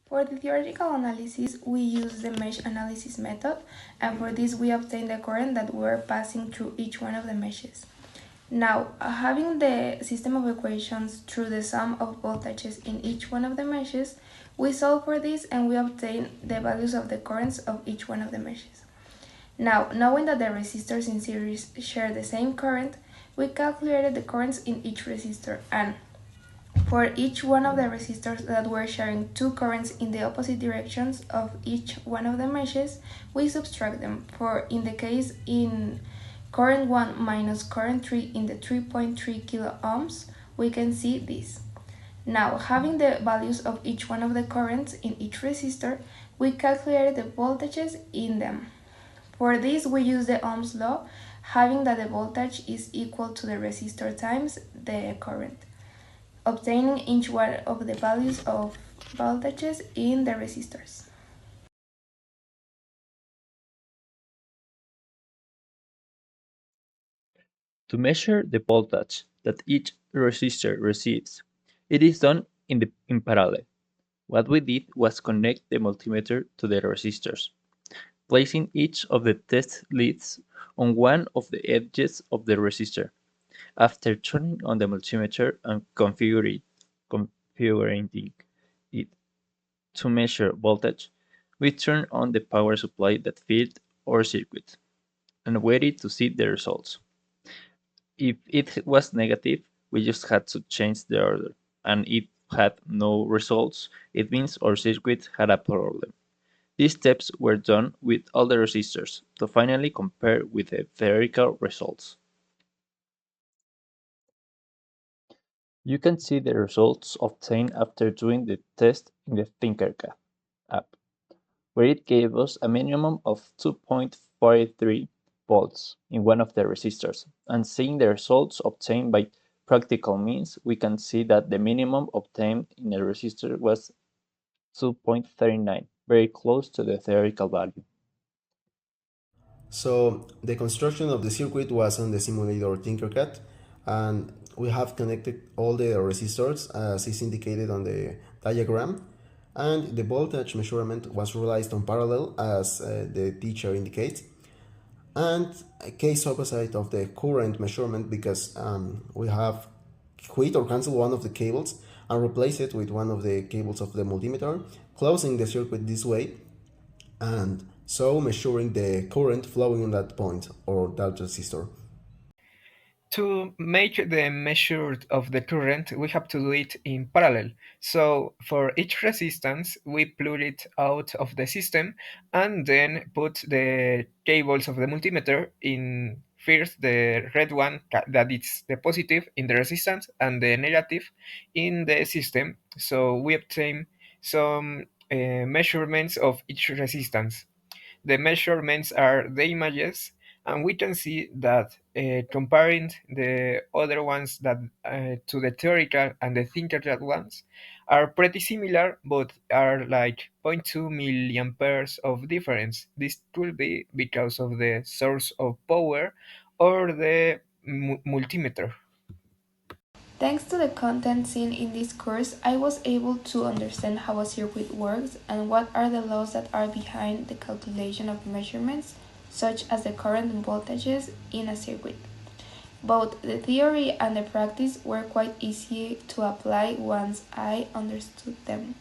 For the theoretical analysis, we use the mesh analysis method, and for this we obtain the current that we're passing through each one of the meshes. Now, having the system of equations through the sum of voltages in each one of the meshes, we solve for this and we obtain the values of the currents of each one of the meshes. Now, knowing that the resistors in series share the same current, we calculated the currents in each resistor, and for each one of the resistors that were sharing two currents in the opposite directions of each one of the meshes, we subtract them. For in the case in current 1 minus current 3 in the 3.3 kilo ohms, we can see this. Now, having the values of each one of the currents in each resistor, we calculated the voltages in them. For this, we use the Ohm's law, having that the voltage is equal to the resistor times the current, obtaining each one of the values of voltages in the resistors. To measure the voltage that each resistor receives, it is done in parallel. What we did was connect the multimeter to the resistors, placing each of the test leads on one of the edges of the resistor. After turning on the multimeter and configuring it to measure voltage, we turn on the power supply that filled our circuit and waited to see the results. If it was negative, we just had to change the order, and if it had no results, it means our circuit had a problem. These steps were done with all the resistors to finally compare with the theoretical results. You can see the results obtained after doing the test in the Tinkercad app, where it gave us a minimum of 2.43 volts in one of the resistors, and seeing the results obtained by practical means, we can see that the minimum obtained in a resistor was 2.39, very close to the theoretical value. So the construction of the circuit was on the simulator Tinkercad, and we have connected all the resistors as is indicated on the diagram, and the voltage measurement was realized on parallel as the teacher indicates, and a case opposite of the current measurement because we have quit or cancel one of the cables and replace it with one of the cables of the multimeter, closing the circuit this way, and so measuring the current flowing in that point or that resistor. To make the measure of the current, we have to do it in parallel. So for each resistance, we plug it out of the system and then put the cables of the multimeter in first the red one that is the positive in the resistance and the negative in the system. So we obtain some measurements of each resistance. The measurements are the images, and we can see that comparing the other ones that to the theoretical and the Tinkercad ones are pretty similar, but are like zero point 0.2 milliamperes of difference. This will be because of the source of power or the multimeter. Thanks to the content seen in this course, I was able to understand how a circuit works and what are the laws that are behind the calculation of measurements, such as the current and voltages in a circuit. Both the theory and the practice were quite easy to apply once I understood them.